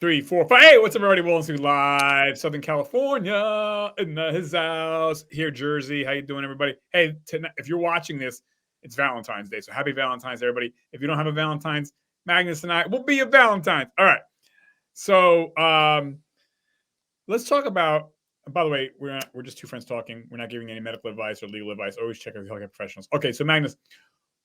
3, 4, 5. Hey, what's up, everybody? Willing to live, Southern California, in his house, here, Jersey. How you doing, everybody? Hey, tonight, if you're watching this, it's Valentine's Day, so happy Valentine's, everybody. If you don't have a Valentine's, Magnus and I will be your Valentine's. All right. So let's talk about. By the way, we're just two friends talking. We're not giving any medical advice or legal advice. Always check with healthcare professionals. Okay, so Magnus,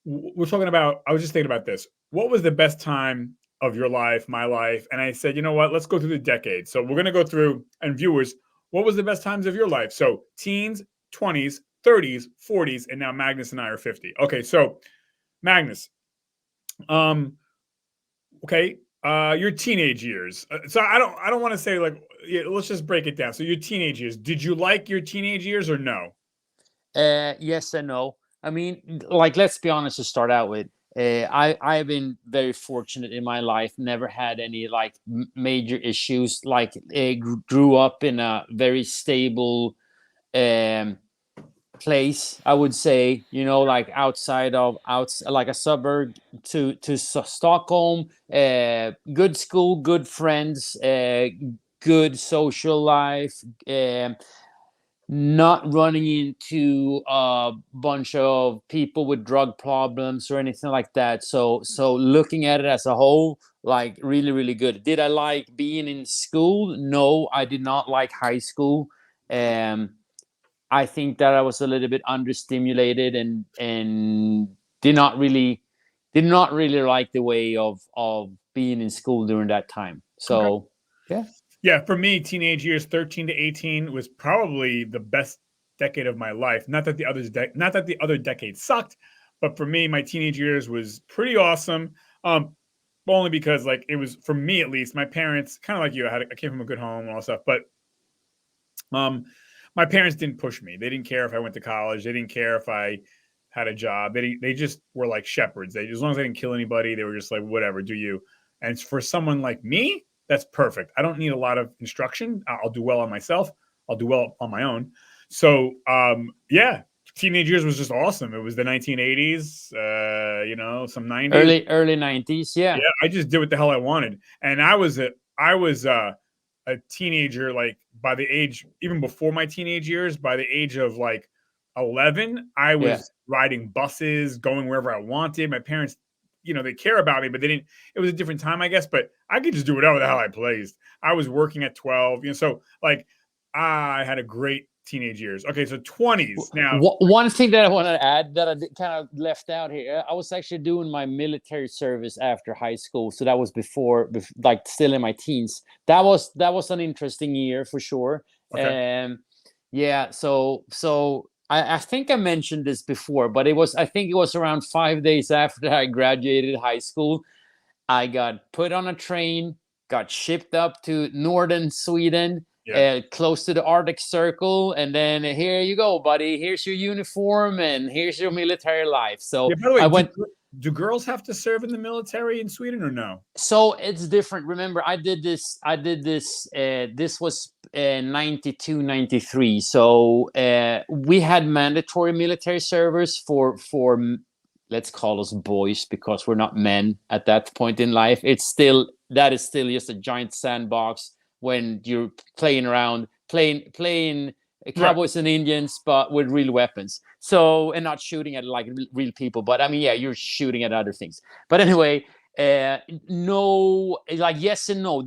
we're talking about. I was just thinking about this. What was the best time of your life, my life? And I said, you know what? Let's go through the decades. So we're going to go through, and viewers, what was the best times of your life? So teens, 20s, 30s, 40s, and now Magnus and I are 50. Okay, so Magnus, um, okay, your teenage years. So I don't want to say like, yeah, let's just break it down. So your teenage years. Did you like your teenage years or no? Yes and no. I mean, like, let's be honest to start out with. I've been very fortunate in my life. Never had any like major issues. Like, grew up in a very stable um, place. I would say, like like a suburb to Stockholm. Good school, good friends, good social life. Not running into a bunch of people with drug problems or anything like that. So looking at it as a whole, like, really, really good. Did I like being in school? No, I did not like high school. Um, I think that I was a little bit understimulated and did not really like the way of being in school during that time. Okay. So yeah. Yeah, for me, teenage years, 13 to 18, was probably the best decade of my life. Not that the other decades sucked, but for me, my teenage years was pretty awesome. Only because like it was for me at least. My parents, kind of like you, I came from a good home and all that stuff, but um, my parents didn't push me. They didn't care if I went to college. They didn't care if I had a job. They just were like shepherds. They, as long as I didn't kill anybody, they were just like, whatever, do you. And for someone like me, that's perfect. I don't need a lot of instruction. I'll do well on myself. I'll do well on my own. So yeah, teenage years was just awesome. It was the 1980s, some 90s. Early 90s, Yeah, yeah. I just did what the hell I wanted, and I was a teenager, like by the age, even before my teenage years, by the age of like 11, I Yeah. was riding buses, going wherever I wanted. My parents, they care about me, but they didn't. It was a different time, I guess. But I could just do whatever the hell I pleased. I was working at 12, so like I had a great teenage years. Okay, so 20s now. One thing that I want to add that I kind of left out here, I was actually doing my military service after high school, so that was like still in my teens. That was an interesting year for sure. Okay, Yeah, so I think I mentioned this before, but I think it was around 5 days after I graduated high school. I got put on a train, got shipped up to northern Sweden, yeah. close to the Arctic Circle, and then here you go, buddy. Here's your uniform, and here's your military life. Yeah. So By the way, I do, went. do girls have to serve in the military in Sweden or no? So it's different. Remember, I did this. This was 92, 93. So we had mandatory military service for let's call us boys because we're not men at that point in life. That is still just a giant sandbox when you're playing around, playing Right. cowboys and Indians, but with real weapons. So, and not shooting at like real people, but I mean, yeah, you're shooting at other things. But anyway, no, like, yes and no.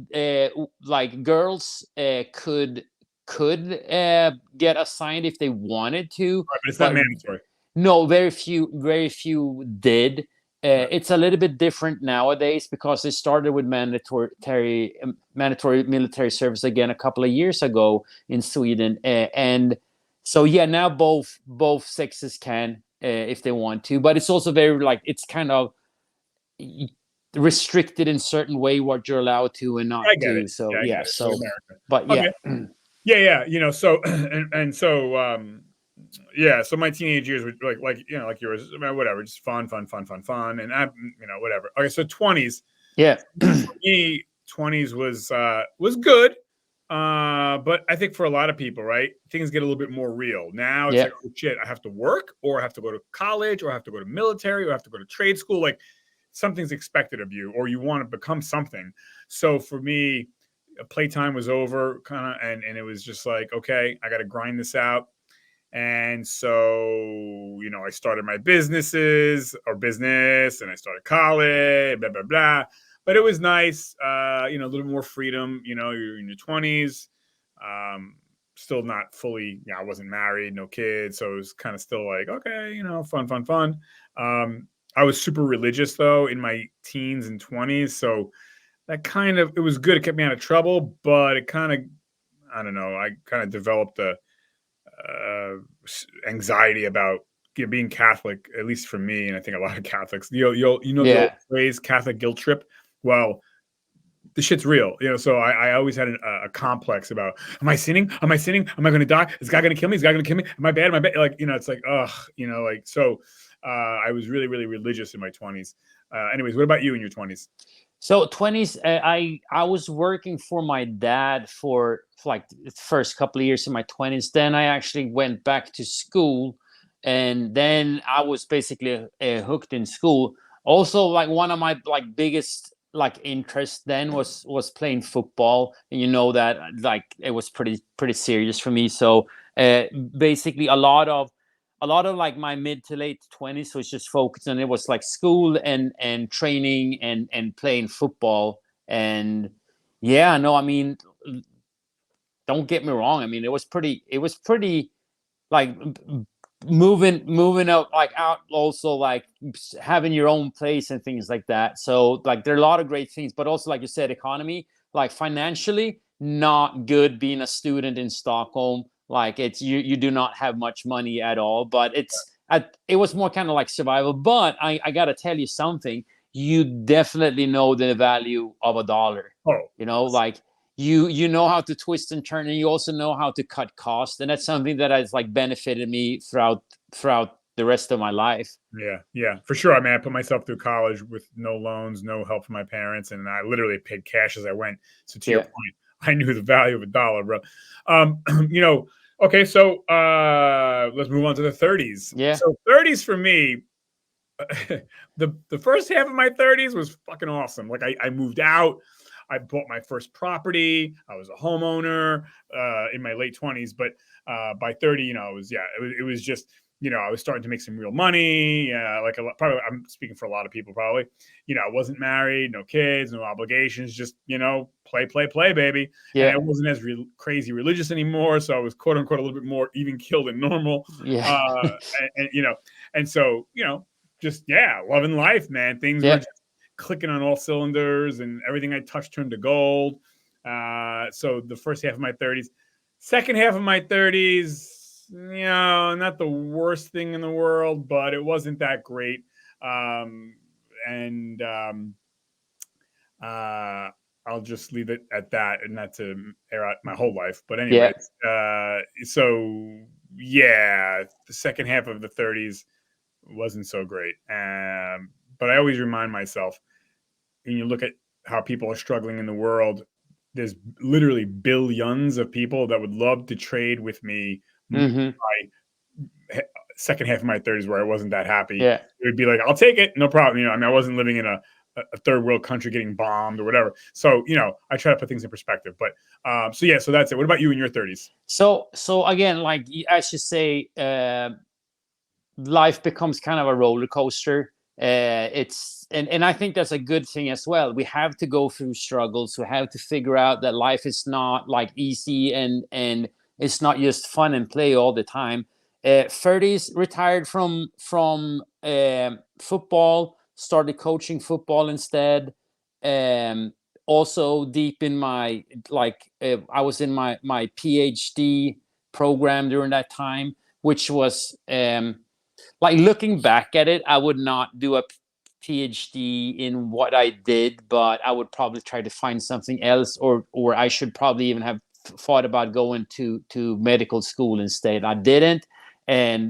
Like, girls could get assigned if they wanted to, Right, but it's not but mandatory. no, very few did. Right. It's a little bit different nowadays because it started with mandatory military service again a couple of years ago in Sweden, and so yeah, now both sexes can, if they want to, but it's also very, like, it's kind of restricted in certain way what you're allowed to and not I get it. to. So Yeah, I get yeah, it. So so America. but yeah. Okay. Yeah, yeah. So and so yeah. So my teenage years were like yours. I mean, whatever, just fun, and whatever. Okay, so 20s. Yeah. For me, 20s was good. But I think for a lot of people, right, things get a little bit more real. Now it's Yeah. like, oh shit, I have to work, or I have to go to college, or I have to go to military, or I have to go to trade school. Like something's expected of you, or you want to become something. So for me, playtime was over, kind of, and it was just like, okay, I got to grind this out. And so, I started my business, and I started college, blah, blah, blah. But it was nice, a little more freedom. You're in your 20s, still not fully, I wasn't married, no kids. So it was kind of still like, okay, fun, fun, fun. I was super religious, though, in my teens and 20s. So that it was good. It kept me out of trouble, but it kind of, I don't know, I kind of developed a, uh, anxiety about being Catholic, at least for me, and I think a lot of Catholics. The old Yeah. phrase "Catholic guilt trip." Well, the shit's real, So I always had a complex about: Am I sinning? Am I sinning? Am I going to die? Is God going to kill me? Is God going to kill me? Am I bad? Am I bad? Like, it's like, ugh, like so. I was really, really religious in my 20s. Anyways, what about you in your 20s? So 20s, I was working for my dad for like the first couple of years in my 20s. Then I actually went back to school, and then I was basically hooked in school. Also, like one of my like biggest like interests then was playing football, and that like it was pretty serious for me. So basically a lot of like my mid to late 20s was just focused on it was like school and training and playing football. And yeah, no, I mean, don't get me wrong, I mean, it was pretty like moving out, like out, also like having your own place and things like that. So like there are a lot of great things, but also like you said, economy, like financially not good being a student in Stockholm. Like it's you do not have much money at all, but it was more kind of like survival. But I gotta tell you something, you definitely know the value of a dollar. Oh, Like you know how to twist and turn, and you also know how to cut costs, and that's something that has like benefited me throughout the rest of my life. yeah, yeah, for sure. I mean, I put myself through college with no loans, no help from my parents, and I literally paid cash as I went. So to your Yeah. point, I knew the value of a dollar, bro. Um, you know, okay, so let's move on to the 30s. Yeah. So 30s for me, the first half of my 30s was fucking awesome. Like I moved out, I bought my first property, I was a homeowner in my late 20s, but by 30, it was just, I was starting to make some real money. Like probably, I'm speaking for a lot of people, probably. I wasn't married, no kids, no obligations, just play, play, play, baby. And I Yeah. wasn't as crazy religious anymore, so I was quote unquote a little bit more even killed than normal. Yeah. Uh, and so just loving life, man. Things were Yeah. just clicking on all cylinders, and everything I touched turned to gold. So the first half of my 30s, second half of my 30s, not the worst thing in the world, but it wasn't that great. And I'll just leave it at that, and not to air out my whole life. But Yeah. anyways, so yeah, the second half of the 30s wasn't so great. But I always remind myself, when you look at how people are struggling in the world, there's literally billions of people that would love to trade with me Hmm. my second half of my 30s, where I wasn't that happy. Yeah. It would be like, I'll take it, no problem. I mean, I wasn't living in a third world country getting bombed or whatever. So, I try to put things in perspective. But so that's it. What about you in your 30s? So again, like as you say, life becomes kind of a roller coaster. And I think that's a good thing as well. We have to go through struggles. We have to figure out that life is not like easy, and it's not just fun and play all the time. 30s, retired from football, started coaching football instead. Um, Also deep in my I was in my PhD program during that time, which was like looking back at it, I would not do a PhD in what I did, but I would probably try to find something else, or I should probably even have thought about going to medical school instead. I didn't,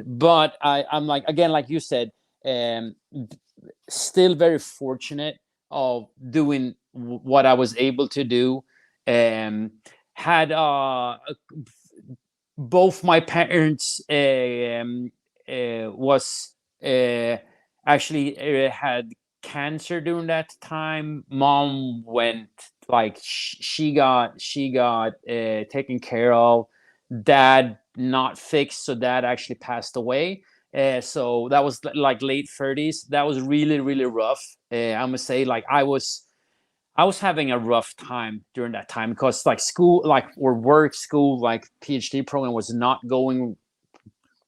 but I'm like, again, like you said, um, still very fortunate of doing what I was able to do. Had Both my parents was actually had cancer during that time. Mom went like she got taken care of. Dad not fixed, so dad actually passed away. So that was like late 30s. That was really really rough. I'm gonna say like I was having a rough time during that time because like school, like or work, school, like PhD program was not going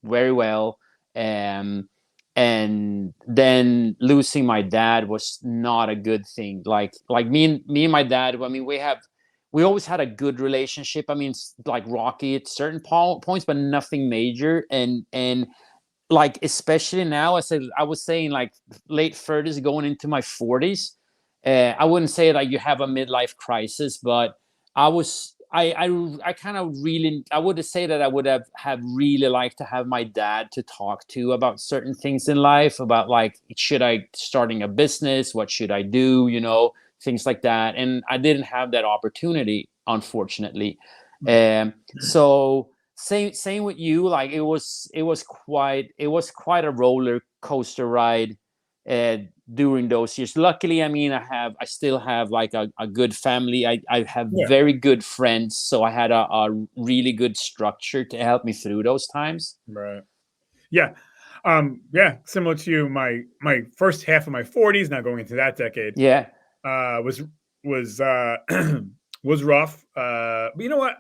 very well. Um, and then losing my dad was not a good thing. Like me and my dad. I mean, we always had a good relationship. I mean, like rocky at certain points, but nothing major. And like especially now, I was saying like late 30s going into my 40s. I wouldn't say like you have a midlife crisis, but I was I kind of really, I would say that I would have really liked to have my dad to talk to about certain things in life, about like, should I starting a business, what should I do, things like that. And I didn't have that opportunity, unfortunately. So same with you. Like it was quite a roller coaster ride uh, during those years. Luckily, I mean, I still have like a good family. I have Yeah. very good friends, so I had a really good structure to help me through those times. Right. Yeah. Yeah, similar to you, my first half of my 40s, now going into that decade, Yeah, was was was rough. But you know what?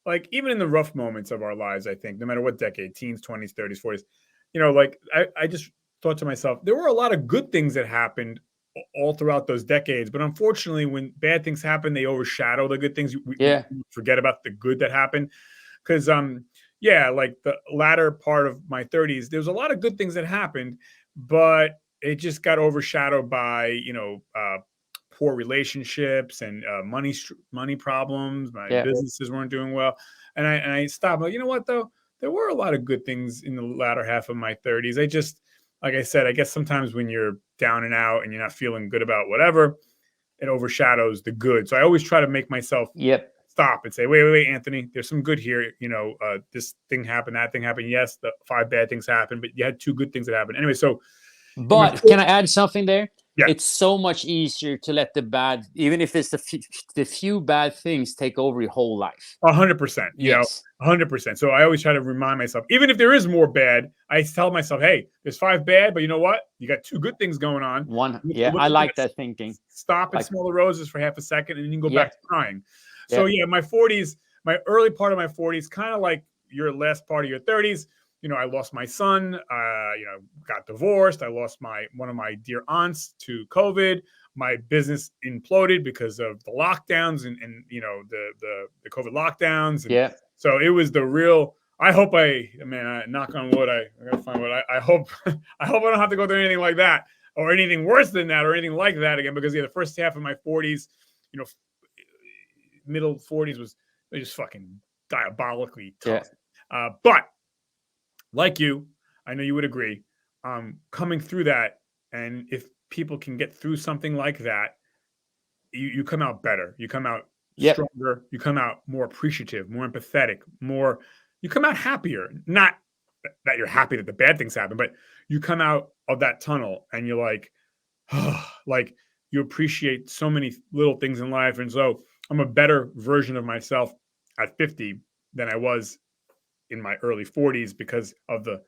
Like even in the rough moments of our lives, I think no matter what decade, teens, 20s, 30s, 40s, like I just thought to myself, there were a lot of good things that happened all throughout those decades. But unfortunately, when bad things happen, they overshadow the good things. We yeah, forget about the good that happened. Because yeah, like the latter part of my 30s, there's a lot of good things that happened, but it just got overshadowed by poor relationships and money problems. My yeah. businesses weren't doing well, and I stopped. Like, you know what though, there were a lot of good things in the latter half of my 30s. I just, like I said, I guess sometimes when you're down and out and you're not feeling good about whatever, it overshadows the good. So I always try to make myself Yep. stop and say, wait, Anthony, there's some good here. This thing happened, that thing happened. Yes, the 5 bad things happened, but you had 2 good things that happened. Anyway, so in my But can I add something there? yeah, It's so much easier to let the bad, even if it's the few bad things, take over your whole life. 100%, Yes. 100%. So I always try to remind myself, even if there is more bad, I tell myself, hey, there's 5 bad, but you know what? You got 2 good things going on. Yeah, Look I at like this. that thinking. Stop and Like, smell the roses for half a second, and then you can go yeah, back to crying. So yeah, yeah, my 40s, my early part of my 40s, kind of like your last part of your 30s. I lost my son. Got divorced. I lost one of my dear aunts to COVID. My business imploded because of the lockdowns and the COVID lockdowns, and yeah, so it was the real. I hope I knock on wood. I gotta find what I hope. I hope I don't have to go through anything like that or anything worse than that or anything like that again, because yeah, the first half of my 40s, you know, middle 40s was just fucking diabolically yeah. tough. But like you, I know you would agree. Coming through that, and if people can get through something like that, you come out better. You come out Yep. stronger. You come out more appreciative, more empathetic, more. You come out happier. Not that you're happy that the bad things happen, but you come out of that tunnel and you're like, like you appreciate so many little things in life. And so I'm a better version of myself at 50 than I was in my early 40s because of the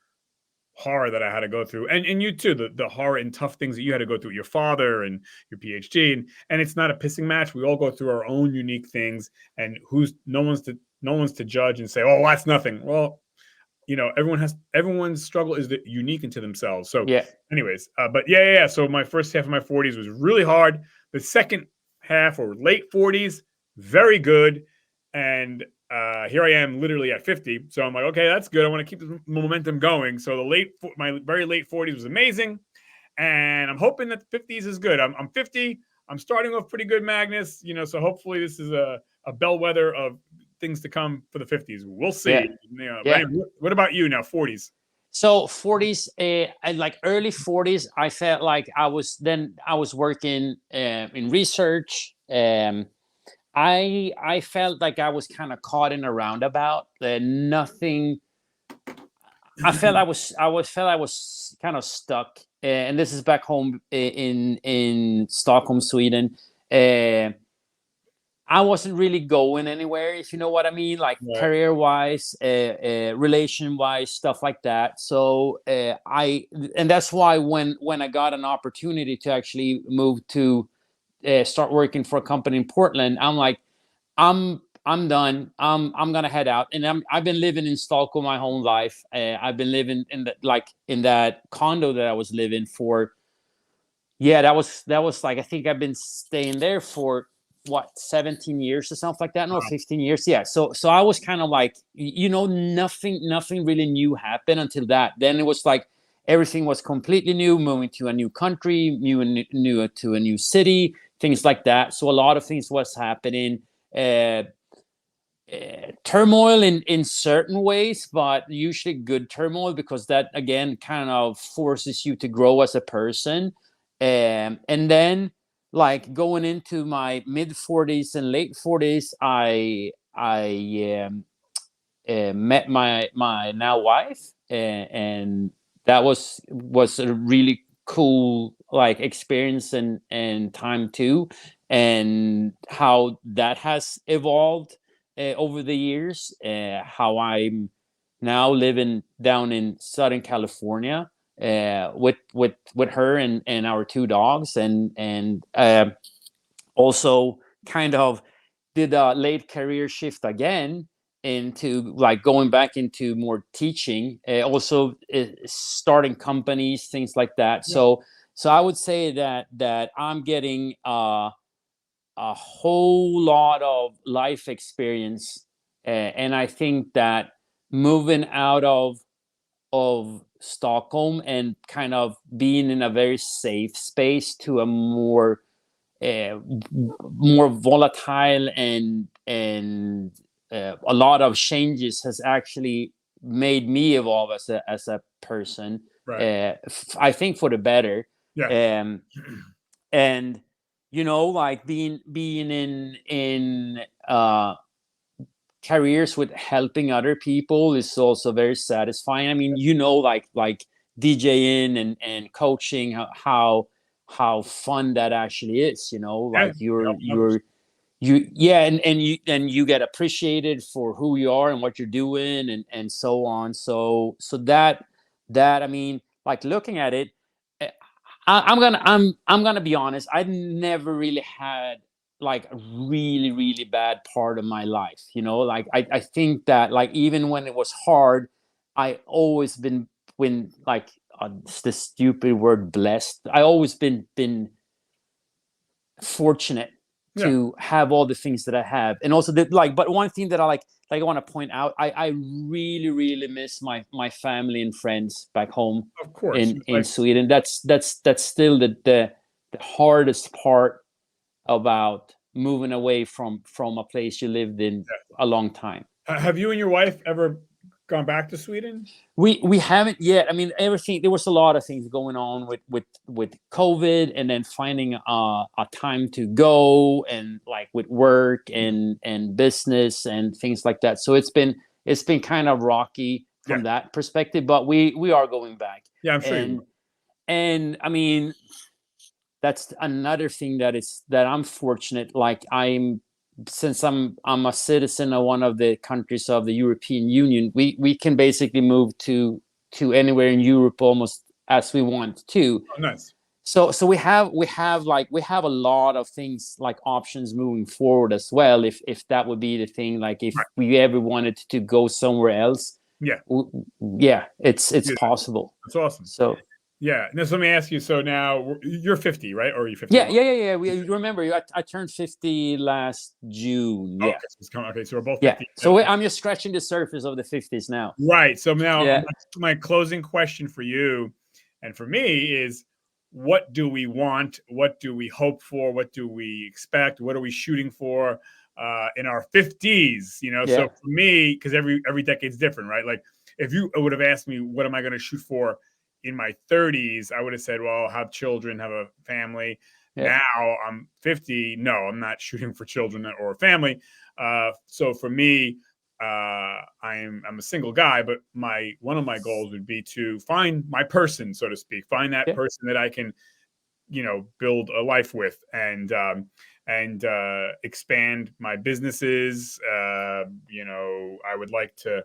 horror that I had to go through. And you too, the horror and tough things that you had to go through with your father and your PhD. And it's not a pissing match. We all go through our own unique things, and who's no one's to judge and say, oh, that's nothing. Well, everyone's struggle is unique into themselves. So Yeah. anyways, but yeah. So my first half of my 40s was really hard. The second half or late 40s, very good. And here I am literally at 50. So I'm like, okay, that's good. I want to keep the momentum going. So my very late 40s was amazing. And I'm hoping that the 50s is good. I'm 50. I'm starting off pretty good, Magnus. So hopefully this is a bellwether of things to come for the 50s. We'll see. Yeah. But Yeah. anyway, what about you now? 40s. So 40s, like early 40s, I felt like I was working in research. I felt like I was kind of caught in a roundabout. Nothing. I was kind of stuck, and this is back home in Stockholm, Sweden. Uh, I wasn't really going anywhere, if you know what I mean, like Right. career wise, relation wise, stuff like that. So and that's why when I got an opportunity to actually move to start working for a company in Portland, I'm like, I'm done. I'm gonna head out, and I've been living in Stockholm my whole life. I've been living in in that condo that I was living for. Yeah, that was like, I think I've been staying there for what, 17 years or something like that. No, Wow. 15 years. Yeah. So I was kind of like, nothing really new happened until that. Then it was like everything was completely new, moving to a new country, new to a new city, things like that. So a lot of things was happening. Uh, Turmoil in certain ways, but usually good turmoil, because that again kind of forces you to grow as a person. And then, like, going into my mid 40s and late 40s, I met my now wife, and that was a really cool like experience and time too, and how that has evolved over the years. How I'm now living down in Southern California with her and our two dogs, and also kind of did a late career shift again into like going back into more teaching, also starting companies, things like that. Yeah. So I would say that I'm getting a whole lot of life experience, and I think that moving out of Stockholm and kind of being in a very safe space to a uh, more volatile and a lot of changes has actually made me evolve as a person. Right. I think for the better. Yeah. Um, and like being in careers with helping other people is also very satisfying. I mean, like DJing and coaching, how fun that actually is. Yeah. Like Yeah. 100%. yeah, and you get appreciated for who you are and what you're doing, and so on. So that I mean, like, looking at it, eh, I'm gonna be honest. I never really had like a really really bad part of my life. Like, I think that, like, even when it was hard, I always been when like it's the stupid word blessed. I always been fortunate Yeah. to have all the things that I have, and also but one thing that I want to point out, I really really miss my family and friends back home Of course. in Sweden. That's still the hardest part about moving away from a place you lived in a long time. Have you and your wife ever gone back to Sweden? We haven't yet. I mean, everything, there was a lot of things going on with COVID, and then finding a time to go, and like with work and business and things like that. So it's been kind of rocky Yeah. from that perspective, but we are going back. Yeah, I'm sure you and will. and I mean, that's another thing that I'm fortunate. Like, since I'm a citizen of one of the countries of the European Union, we can basically move to anywhere in Europe almost as we want to. Oh, nice. So we have a lot of things, like options moving forward as well, if that would be the thing, like if Right. we ever wanted to go somewhere else. Yeah. Yeah, it's Yeah. possible. That's awesome. So Yeah. Now, so let me ask you. So now you're 50, right? Or are you yeah, 51? yeah, yeah, yeah. You remember, I turned 50 last June. Okay. Yeah, So it's coming. Okay. So we're both yeah. 50. So I'm just scratching the surface of the 50s now. Right. So now Yeah, my closing question for you and for me is, what do we want? What do we hope for? What do we expect? What are we shooting for in our 50s? So yeah, for me, because every decade's different, right? Like, if you would have asked me what am I going to shoot for in my 30s, I would have said, well, have children, have a family. yeah, Now I'm 50. No, I'm not shooting for children or a family. So for me, I'm a single guy, but one of my goals would be to find my person, so to speak, find that yeah, person that I can, build a life with, and expand my businesses. You know, I would like to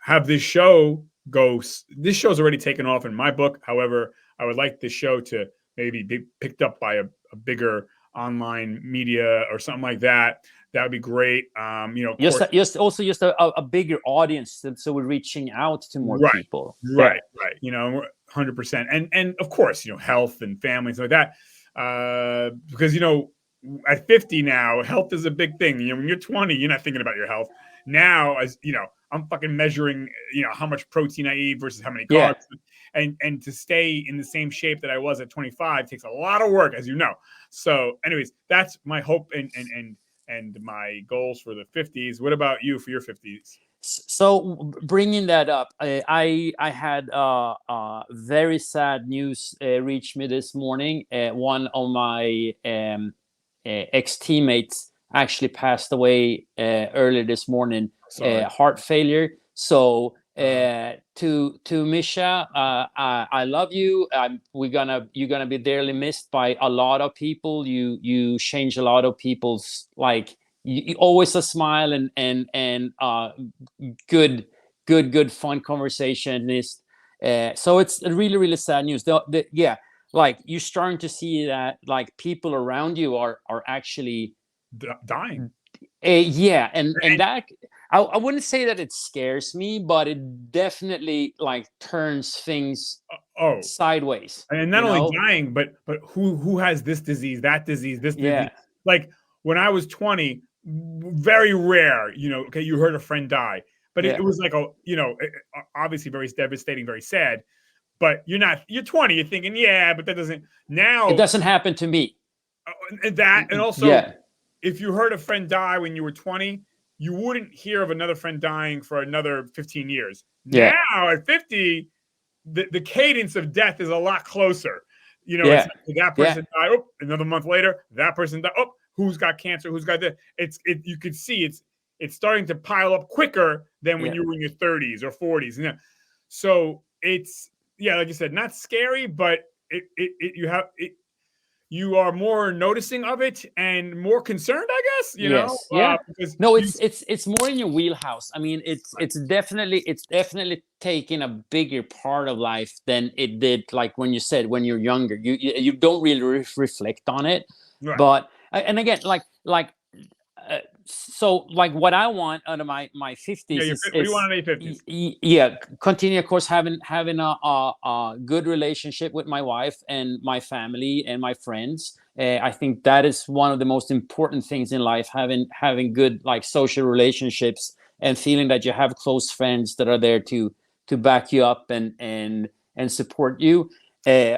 have this show go. This show's already taken off in my book. However, I would like this show to maybe be picked up by a bigger online media or something like that. That would be great. You know, of Just course, just a bigger audience, so we're reaching out to more right, people. Yeah. right. You know, 100%, and of course, you know, health and family and stuff like that. Because you know, at 50 now, health is a big thing. You know, when you're 20, you're not thinking about your health. Now, as you know, I'm fucking measuring, you know, how much protein I eat versus how many Yeah. carbs, and to stay in the same shape that I was at 25 takes a lot of work, as you know. So, anyways, that's my hope and my goals for the 50s. What about you for your 50s? So bringing that up, I had very sad news reach me this morning. One of my ex teammates actually passed away earlier this morning. Sorry. Heart failure. So to Misha, I love you. You're gonna be dearly missed by a lot of people. You change a lot of people's, like, you always a smile and good fun conversation is. So it's really really sad news. Yeah, like you're starting to see that like people around you are actually Dying. yeah, and that I wouldn't say that it scares me, but it definitely like turns things Oh, sideways, and you not only know. dying, but who has this disease, that disease, this disease. Yeah, Like when I was 20, very rare, you know, okay, you heard a friend die, but it yeah, was like a, you know, obviously very devastating, very sad. But you're 20, you're thinking, yeah, but that doesn't it now. doesn't happen to me. And that, and also, Yeah, if you heard a friend die when you were 20, you wouldn't hear of another friend dying for another 15 years. yeah, Now at 50, the cadence of death is a lot closer. You know, it's yeah, that yeah, person died. Oh, another month later, that person died. Oh, who's got cancer? Who's got that? You could see it's starting to pile up quicker than when yeah. you were in your 30s or 40s. So it's, yeah, like you said, not scary, but you are more noticing of it and more concerned, I guess. You know, Yes, yeah. because No, you it's more in your wheelhouse. I mean, it's definitely taking a bigger part of life than it did, like when you said when you're younger. You don't really reflect on it, right. but and again, so like what I want out of my Yeah, 50s what do you is want in your 50s? yeah, continue of course having a good relationship with my wife and my family and my friends. I think that is one of the most important things in life, having good like social relationships and feeling that you have close friends that are there to back you up and support you.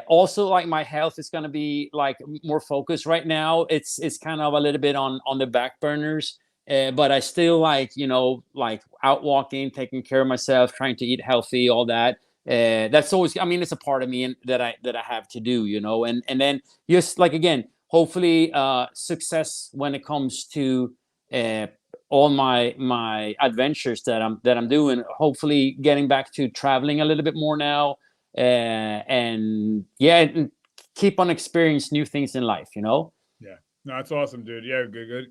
Also, like my health is going to be like more focused right now. It's kind of a little bit on the back burners, but I still like, you know, like out walking, taking care of myself, trying to eat healthy, all that. That's always, I mean, it's a part of me and that I have to do, you know. And then just like again, hopefully success when it comes to uh, all my adventures that I'm doing. Hopefully getting back to traveling a little bit more now, and yeah, and keep on experience new things in life, you know. Yeah. No, that's awesome, dude. Yeah,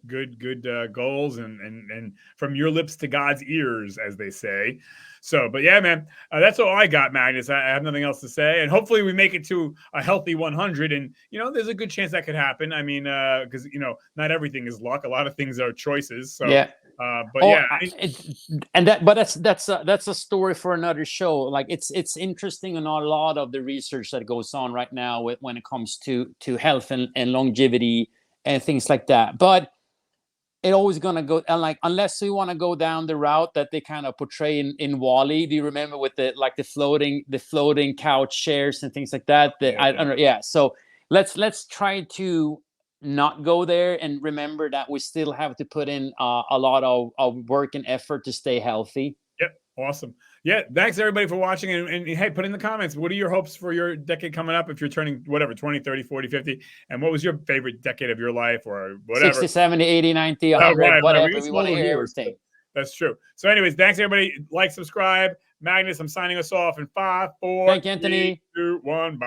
good goals and from your lips to God's ears, as they say. So, but yeah, man, that's all I got, Magnus. I have nothing else to say, and hopefully we make it to a healthy 100. And you know, there's a good chance that could happen. I mean, because you know, not everything is luck. A lot of things are choices. So, Yeah. but Oh, yeah, and that, but that's a story for another show. Like it's interesting and a lot of the research that goes on right now when it comes to health and longevity and things like that. But it always gonna go, and like unless you want to go down the route that they kind of portray in Wall-E. Do you remember with the like the floating couch chairs and things like that? That I don't know. Yeah. So let's try to not go there and remember that we still have to put in a lot of work and effort to stay healthy. yep, awesome. Yeah, thanks everybody for watching. And hey, put in the comments, what are your hopes for your decade coming up if you're turning whatever, 20, 30, 40, 50? And what was your favorite decade of your life or whatever? 60, 70, 80, 90, Oh, 100, right. We whatever. got We some want to old hear viewers. everything. That's true. So, anyways, thanks everybody. Like, subscribe. Magnus, I'm signing us off in 5, 4, Thank you, 3, Anthony. 2, 1. Bye.